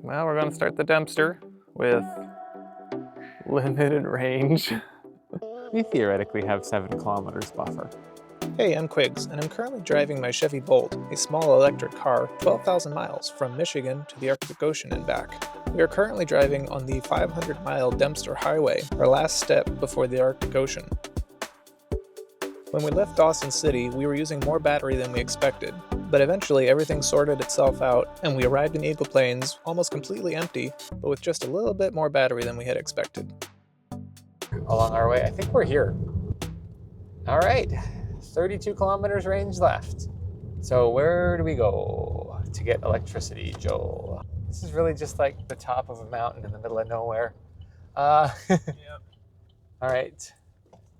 Well, we're going to start the Dempster with limited range. We theoretically have 7 kilometers buffer. Hey, I'm Quiggs, and I'm currently driving my Chevy Bolt, a small electric car, 12,000 miles from Michigan to the Arctic Ocean and back. We are currently driving on the 500-mile Dempster Highway, our last step before the Arctic Ocean. When we left Dawson City, we were using more battery than we expected, but eventually everything sorted itself out, and we arrived in Eagle Plains almost completely empty, but with just a little bit more battery than we had expected. Along our way, I think we're here. All right, 32 kilometers range left. So where do we go to get electricity, Joel? This is really just like the top of a mountain in the middle of nowhere. Yep. All right.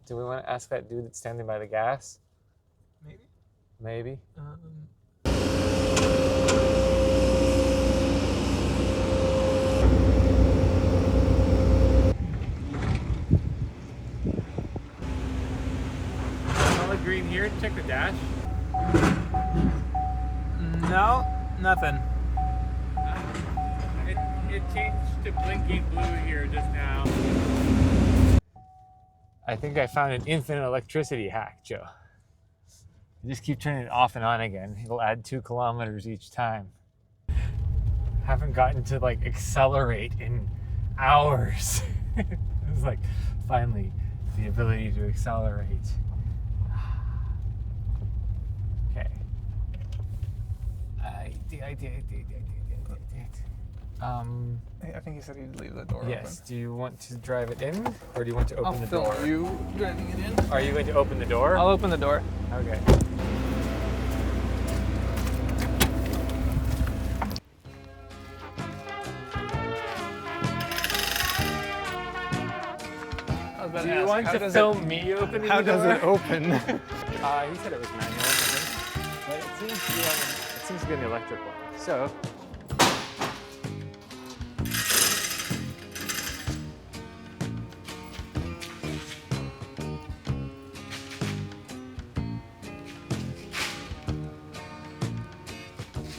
Do we want to ask that dude that's standing by the gas? Maybe. Solid green here. Check the dash. No, nothing. It changed to blinking blue here just now. I think I found an infinite electricity hack, Joe. You just keep turning it off and on again. It'll add 2 kilometers each time. Haven't gotten to like accelerate in hours. It's like finally the ability to accelerate. Okay. I think he said he'd leave the door open. Yes. Do you want to drive it in, or do you want to open the door? I'll film you driving it in. Are you going to open the door? I'll open the door. Okay. Do you want to film me opening the door? How does it open? He said it was manual, I think. But it seems to be an electric one. So.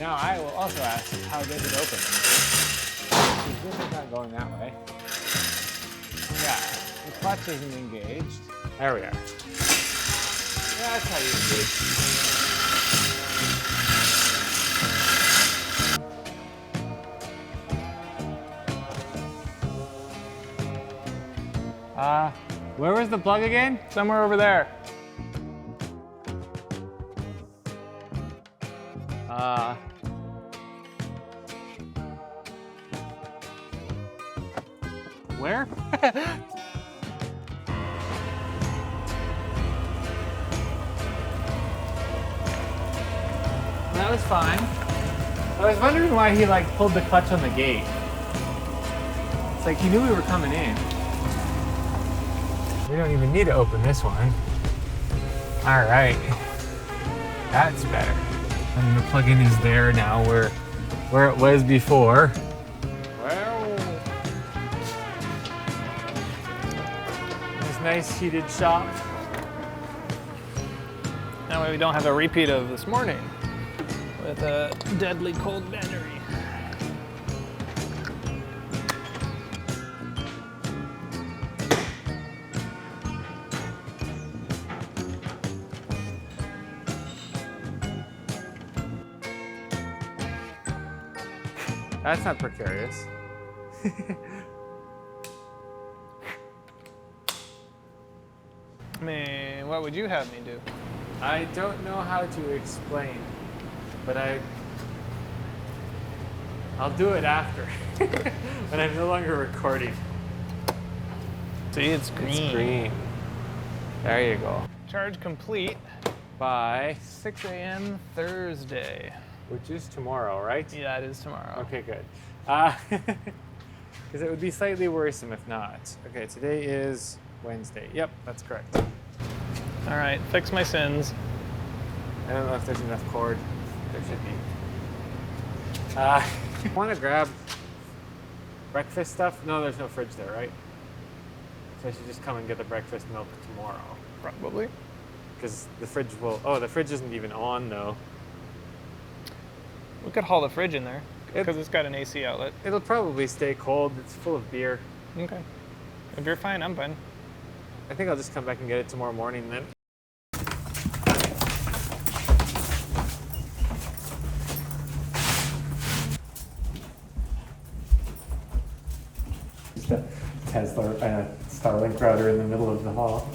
Now I will also ask, how does it open? This is not going that way. Yeah, the clutch isn't engaged. There we are. Yeah, that's how you engage. Where was the plug again? Somewhere over there. Where? That was fine. I was wondering why he like pulled the clutch on the gate. It's like he knew we were coming in. We don't even need to open this one. All right, that's better. And the plug-in is there now where it was before. Nice heated shop. That way we don't have a repeat of this morning with a deadly cold battery. That's not precarious. Man, what would you have me do? I don't know how to explain, but I'll do it after. When I'm no longer recording. See, it's green. It's green. There you go. Charge complete By 6 a.m. Thursday. which is tomorrow, right? Yeah, it is tomorrow. Okay, good. Because it would be slightly worrisome if not. Okay, today is Wednesday. Yep, that's correct. All right, fix my sins. I don't know if there's enough cord. There should be. Want to grab breakfast stuff? No, there's no fridge there, right? So I should just come and get the breakfast milk tomorrow. Probably. Because the fridge will... Oh, the fridge isn't even on, though. We could haul the fridge in there. Because it's got an AC outlet. It'll probably stay cold. It's full of beer. Okay. If you're fine, I'm fine. I think I'll just come back and get it tomorrow morning then. Tesla and a Starlink router in the middle of the hall.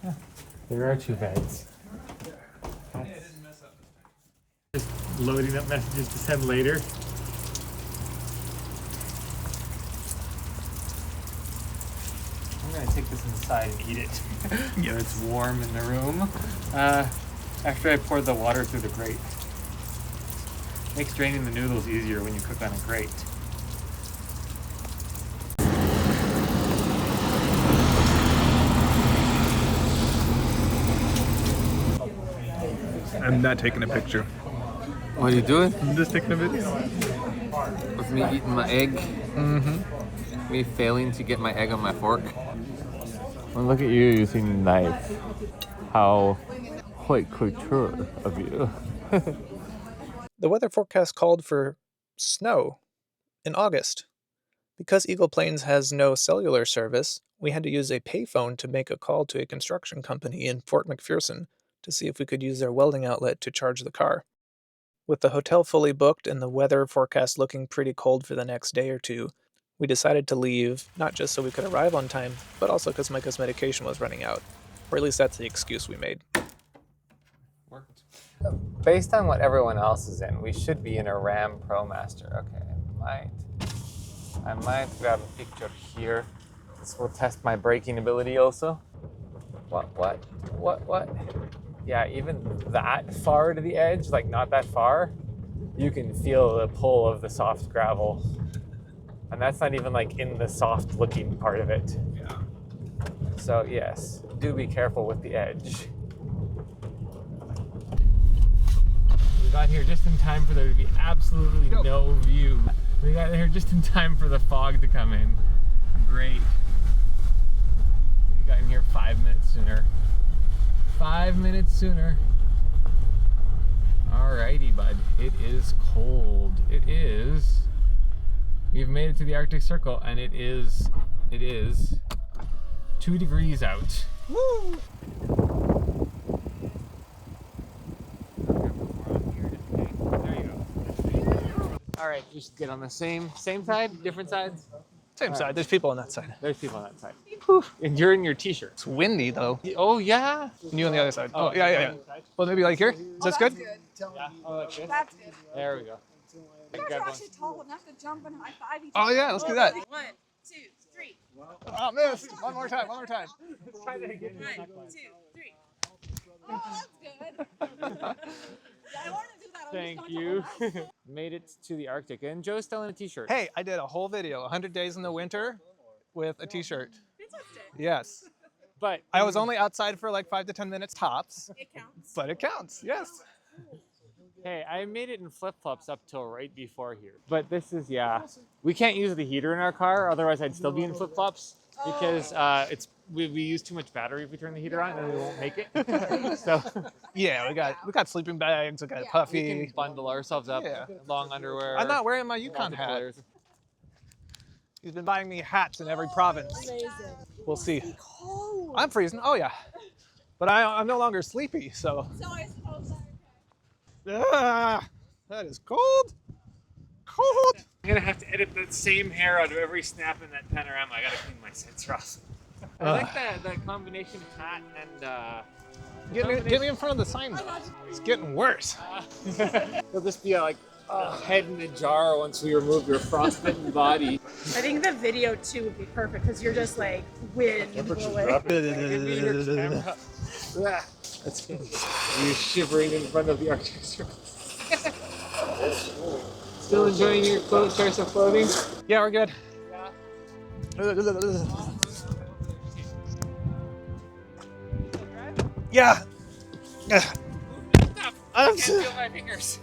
Yeah, there are 2 beds. Just loading up messages to send later. I'm gonna take this inside and eat it. Yeah, it's warm in the room. After I poured the water through the grate. Makes draining the noodles easier when you cook on a grate. I'm not taking a picture. What are you doing? I'm just taking a video. With me eating my egg. Mm-hmm. Me failing to get my egg on my fork. Well, look at you using a knife. How haute couture of you. The weather forecast called for snow in August. Because Eagle Plains has no cellular service, we had to use a payphone to make a call to a construction company in Fort McPherson to see if we could use their welding outlet to charge the car. With the hotel fully booked and the weather forecast looking pretty cold for the next day or two, we decided to leave, not just so we could arrive on time, but also because Micah's medication was running out. Or at least that's the excuse we made. Worked. Based on what everyone else is in, we should be in a Ram ProMaster. Okay, I might grab a picture here. This will test my braking ability also. What? Yeah, even that far to the edge, like not that far, you can feel the pull of the soft gravel. And that's not even like in the soft looking part of it. Yeah. So yes, do be careful with the edge. We got here just in time for there to be absolutely no view. We got here just in time for the fog to come in. Great. We got in here 5 minutes sooner. 5 minutes sooner. Alrighty, bud. It is cold. It is. We've made it to the Arctic Circle, and it is 2 degrees out. Woo! There you go. All right, we should get on the same side, different sides. Same side. There's people on that side. There's people on that side. Whew. And you're in your t-shirt. It's windy though. Oh yeah. And you on the other side. Oh yeah. Well, maybe like here. Is this good? Yeah. Oh, that's good. That's good. There we go. You guys are actually tall enough to jump and high five each Oh other. yeah, let's do that. 1, 2, 3. Oh, missed. One more time. 1, 2, 3. Oh, that's good. Yeah, I wanted to do that. Thank you. Made it to the Arctic, and Joe's still in a t-shirt. Hey, I did a whole video, 100 days in the winter, with a t-shirt. Fantastic. Yes. But I was only outside for like 5 to 10 minutes tops. It counts. But it counts. Yes. hey, I made it in flip-flops up till right before here. But this is, yeah, we can't use the heater in our car, otherwise I'd still be in flip-flops because we use too much battery if we turn the heater on and we won't make it. So yeah, we got sleeping bags, we got a puffy. we can bundle ourselves up, long underwear. I'm not wearing my Yukon hat. He's been buying me hats in every province. Amazing. We'll see. Cold. I'm freezing. Oh yeah, but I'm no longer sleepy, so. So I suppose That is cold. Cold. I'm gonna have to edit the same hair out of every snap in that panorama. I gotta clean my sensor off. I like that combination of hat and Get me in front of the sign though. It's getting worse. It'll just be like a head in a jar once we remove your frostbitten body. I think the video too would be perfect because you're just like wind blowing. That's good. You shivering in front of the Arctic Circle. Still enjoying your choice of clothing? Yeah, we're good. Yeah. I can't feel my fingers.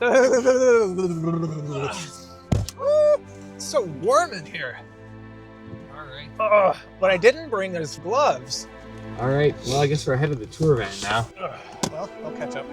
It's so warm in here. All right. What I didn't bring is gloves. All right. Well, I guess we're ahead of the tour van now. Well, I'll catch up.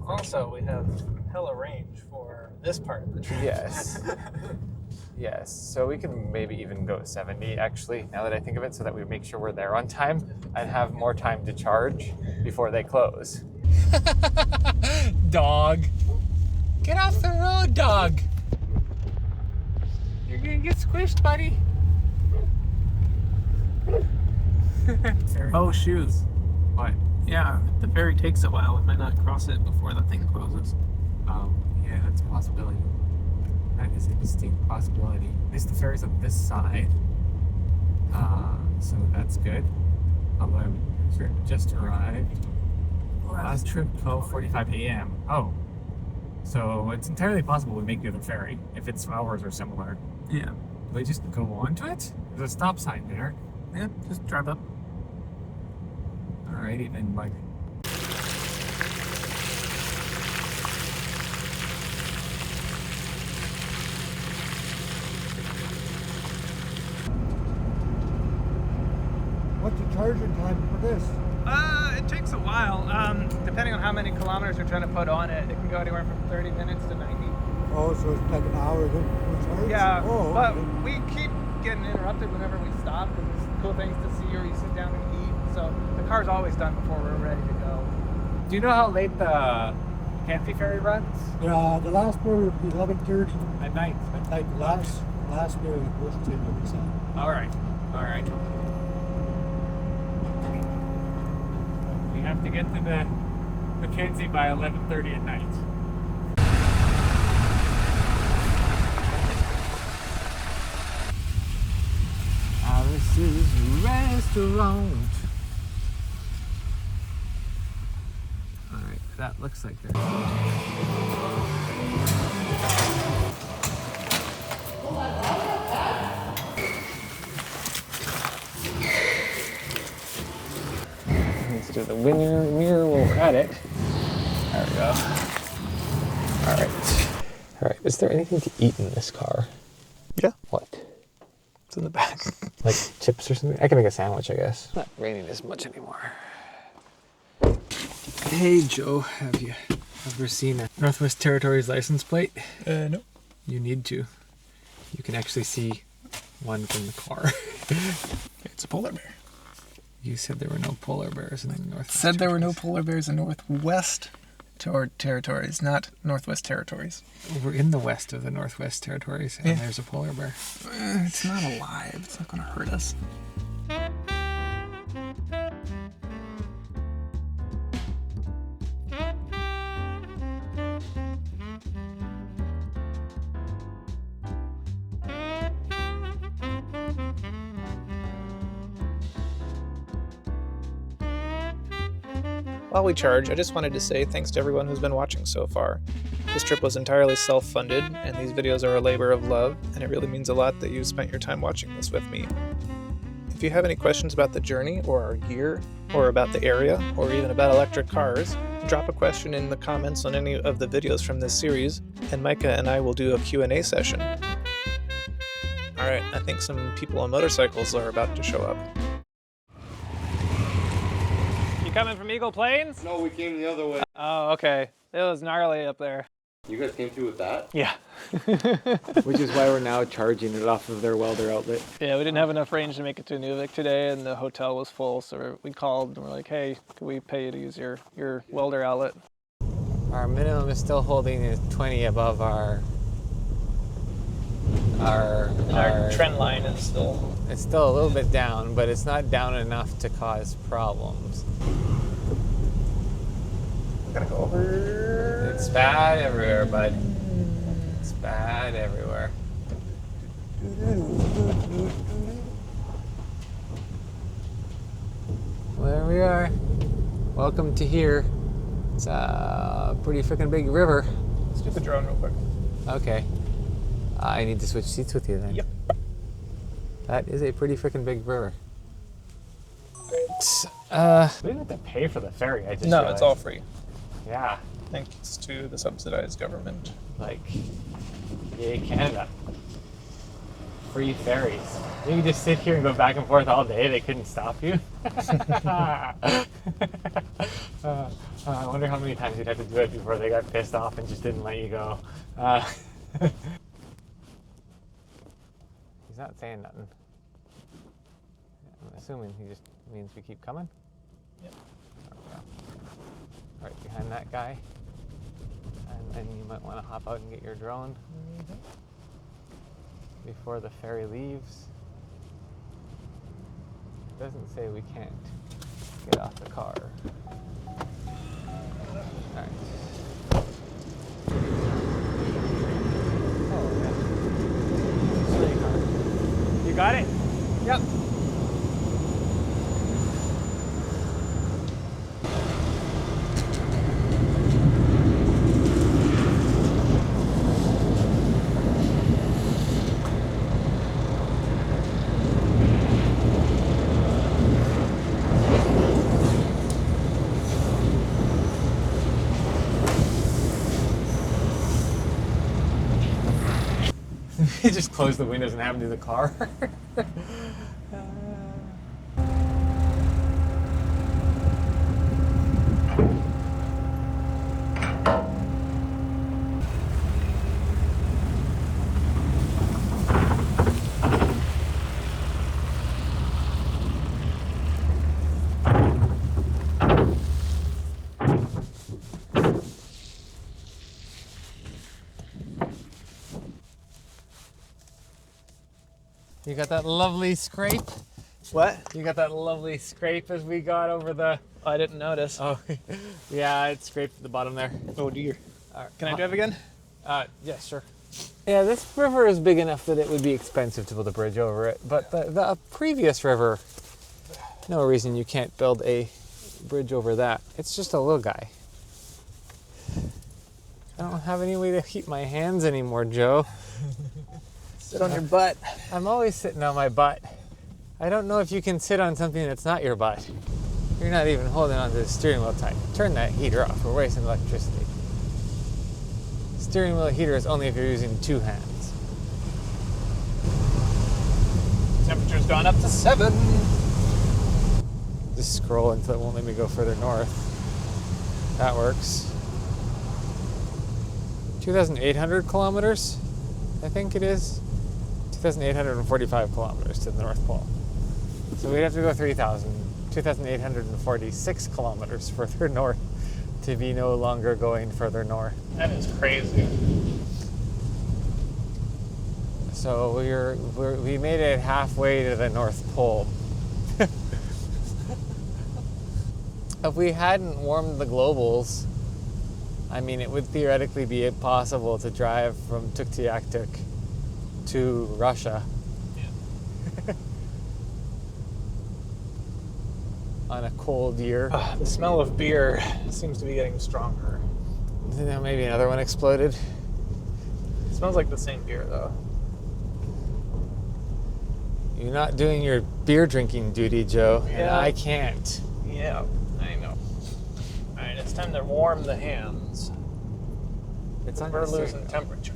Also, we have hella range for this part of the trip. Yes. Yes, so we can maybe even go 70 actually, now that I think of it, so that we make sure we're there on time and have more time to charge before they close. Dog. Get off the road, dog. You're gonna get squished, buddy. Oh, shoes. What? Yeah, the ferry takes a while. We might not cross it before the thing closes. Yeah, that's a possibility. That is a distinct possibility. At least the ferry's on this side. So that's good. Although I'm sure it just arrived. Last trip, 12:45 a.m. Oh. So it's entirely possible we make the other ferry, if its hours are similar. Yeah. Do we just go on to it? There's a stop sign there. Yeah, just drive up. Alrighty then, Mike. What's the charging time for this? It takes a while. Depending on how many kilometers you're trying to put on it, it can go anywhere from 30 minutes to 90. Oh, so it's like an hour then for charge? Yeah, Oh, but okay. we keep getting interrupted whenever we stop, because there's cool things to see or you sit down and eat. So the car's always done before we're ready to go. Do you know how late the Mackenzie ferry runs? Yeah, the last ferry would be 11:30 At night. at night. Last ferry was 10 minutes. Alright. We have to get to the Mackenzie by 11:30 at night. Alice's restaurant. Alright, that looks like they're. Let's do the mirror while we're at it. There we go. Alright, is there anything to eat in this car? Yeah. What? It's in the back. Like chips or something? I can make a sandwich, I guess. It's not raining as much anymore. Hey Joe, have you ever seen a Northwest Territories license plate? No. You need to. You can actually see one from the car. It's a polar bear. You said there were no polar bears in the Northwest Said there were no Territories. polar bears in Northwest Territories, not Northwest Territories. We're in the west of the Northwest Territories, and Yeah. there's a polar bear. It's not alive. It's not going to hurt us. While we charge, I just wanted to say thanks to everyone who's been watching so far. This trip was entirely self-funded, and these videos are a labor of love, and it really means a lot that you spent your time watching this with me. If you have any questions about the journey, or our gear, or about the area, or even about electric cars, drop a question in the comments on any of the videos from this series, and Micah and I will do a Q&A session. Alright, I think some people on motorcycles are about to show up. You coming from Eagle Plains? No, we came the other way. Oh, okay. It was gnarly up there. You guys came through with that? Yeah. Which is why we're now charging it off of their Welder outlet. Yeah, we didn't have enough range to make it to Inuvik today, and the hotel was full, so we called and we're like, hey, can we pay you to use your Welder outlet? Our minimum is still holding at 20 above our trend line is still... It's still a little bit down, but it's not down enough to cause problems. Gotta go over... It's bad everywhere, bud. It's bad everywhere. Well, there we are. Welcome to here. It's a pretty freaking big river. Let's do the drone real quick. Okay. I need to switch seats with you then. Yep. That is a pretty freaking big river. Right. We didn't have to pay for the ferry, I just No, realized. it's all free. Yeah. Thanks to the subsidized government. Like, yay, Canada. free ferries. You can just sit here and go back and forth all day. They couldn't stop you. I wonder how many times you'd have to do it before they got pissed off and just didn't let you go. He's not saying nothing. I'm assuming he just means we keep coming. Yep. There we go. Right behind that guy. And then you might want to hop out and get your drone before the ferry leaves. It doesn't say we can't get off the car. Alright. Oh, yeah. You got it? Yep. You just close the windows and have them do the car. You got that lovely scrape? What? You got that lovely scrape as we got over the... I didn't notice. Oh, yeah, it scraped at the bottom there. Oh dear. All Can I drive again? Yeah, sure. Yeah, this river is big enough that it would be expensive to build a bridge over it. But the previous river, no reason you can't build a bridge over that. It's just a little guy. I don't have any way to heat my hands anymore, Joe. Sit on your butt. I'm always sitting on my butt. I don't know if you can sit on something that's not your butt. You're not even holding onto the steering wheel tight. Turn that heater off. We're wasting electricity. Steering wheel heater is only if you're using two hands. Temperature's gone up to 7. Just scroll until it won't let me go further north. That works. 2,800 kilometers, I think it is. 2,845 kilometers to the North Pole. So we'd have to go 2,846 kilometers further north to be no longer going further north. That is crazy. So we made it halfway to the North Pole. If we hadn't warmed the globals, I mean, it would theoretically be possible to drive from Tuktoyaktuk to Russia. Yeah. On a cold year. The smell of beer seems to be getting stronger. Maybe another one exploded. It smells like the same beer though. You're not doing your beer drinking duty, Joe, and Yeah. I can't. Yeah, I know. Alright, it's time to warm the hands. It's on We're your steering losing wheel. temperature.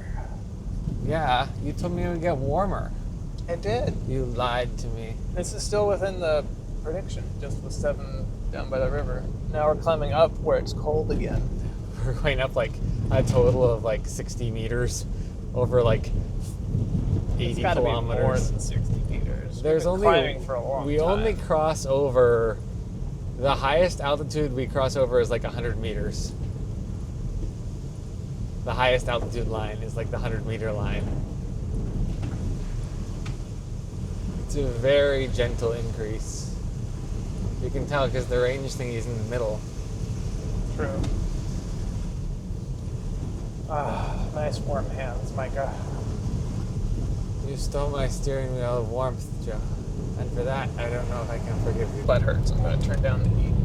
Yeah, you told me it would get warmer. It did. You lied to me. This is still within the prediction, just with 7 down by the river. Now we're climbing up where it's cold again. We're going up like a total of like 60 meters over like 80 It's gotta kilometers. be more than 60 meters. There's We've been only climbing for a long we time. only cross over the highest altitude we cross over is like 100 meters. The highest altitude line is like the 100-meter line. It's a very gentle increase. You can tell because the range thingy is in the middle. True. Ah, nice warm hands, Micah. You stole my steering wheel of warmth, Joe. And for that, I don't know if I can forgive you. Butt hurts. I'm gonna turn down the heat.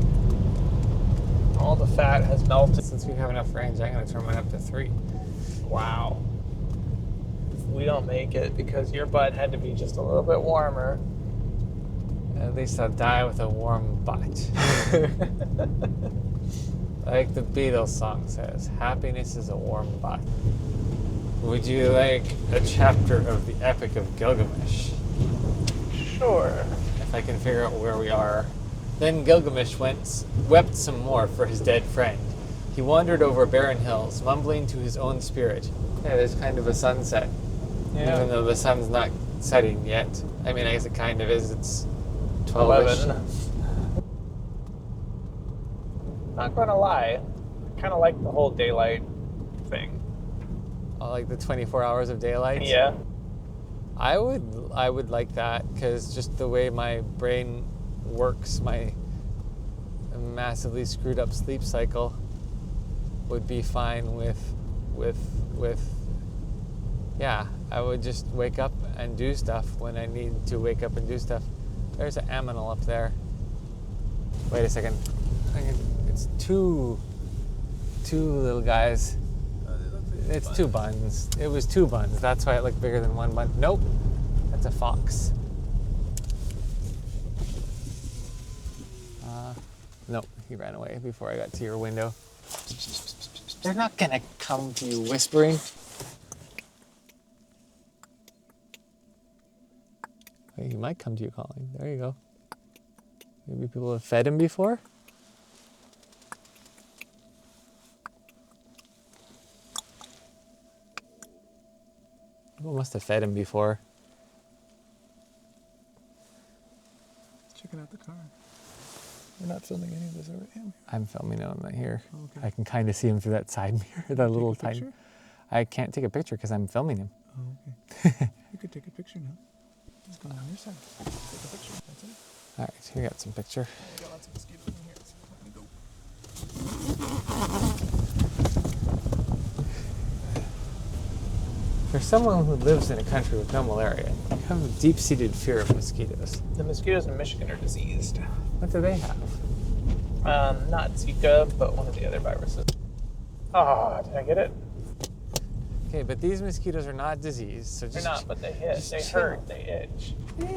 All the fat has melted. Since we have enough range, I'm going to turn mine up to 3. Wow. If we don't make it because your butt had to be just a little bit warmer. At least I'll die with a warm butt. Like the Beatles song says, happiness is a warm butt. Would you like a chapter of the Epic of Gilgamesh? Sure. If I can figure out where we are. Then Gilgamesh wept some more for his dead friend. He wandered over barren hills, mumbling to his own spirit. Yeah, there's kind of a sunset. Yeah. Even though the sun's not setting yet. I mean, I guess it kind of is. It's 12-ish. 11. Not gonna lie, I kind of like the whole daylight thing. Oh, like the 24 hours of daylight? Yeah. I would like that, because just the way my brain works, my massively screwed up sleep cycle would be fine with yeah, I would just wake up and do stuff when I need to wake up and do stuff. There's an aminal up there. Wait a second. It's two little guys. It's 2 buns. It was 2 buns. That's why it looked bigger than 1 bun. Nope. That's a fox. Nope. He ran away before I got to your window. They're not gonna come to you whispering. Hey, he might come to you calling. There you go. Maybe people have fed him before? People must have fed him before. Checking out the car. We're not filming any of this, are we? I'm filming him. I'm not here. Oh, okay. I can kind of see him through that side mirror, that little Take a tiny. picture? I can't take a picture because I'm filming him. Oh, okay. You could take a picture now. What's going on your side? Take a picture. That's it. All right, here, got some picture. I got lots of mosquitoes in here, so let me go. For someone who lives in a country with no malaria, you have a deep-seated fear of mosquitoes. The mosquitoes in Michigan are diseased. What do they have? Not Zika, but one of the other viruses. Oh, did I get it? Okay, but these mosquitoes are not diseased, so They're just not, but they hit. just They chill. hurt. They itch.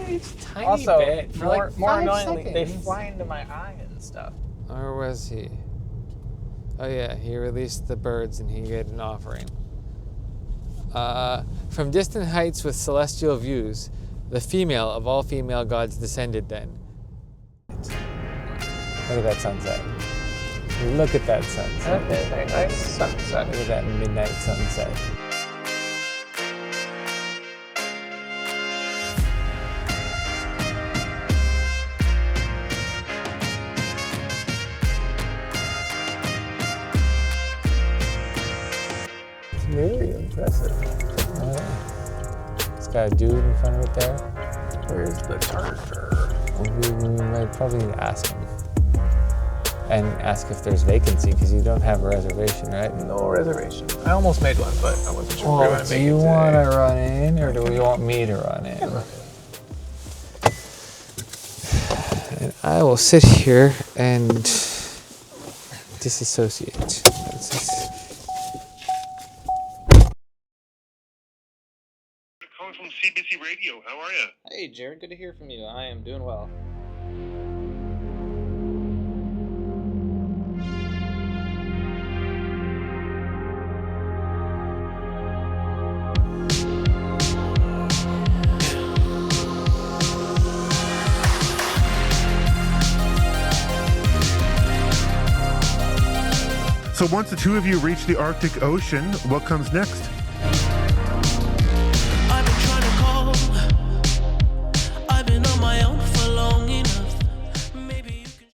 Just a tiny Also, bit for more, like more 5 annoyingly, they seconds. fly into my eye and stuff. Or was he? Oh yeah, he released the birds and he get an offering. From distant heights with celestial views, the female of all female gods descended then. Look at that sunset. Look at that sunset. That is a nice sunset. Look at that midnight sunset. It's very impressive. It's got a dude in front of it there. Where's the charger? We might probably need to ask him. And ask if there's vacancy, because you don't have a reservation, right? No reservation. I almost made one, but I wasn't sure if we were Well, going to do make it you today. want to run in, or do you want me to run in? And I will sit here and disassociate. Calling from CBC Radio. How are you? Hey, Jared, good to hear from you. I am doing well. So once the two of you reach the Arctic Ocean, what comes next? I've been trying to call. I've been on my own for long enough. Maybe you can.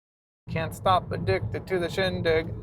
Can't stop addicted to the shindig.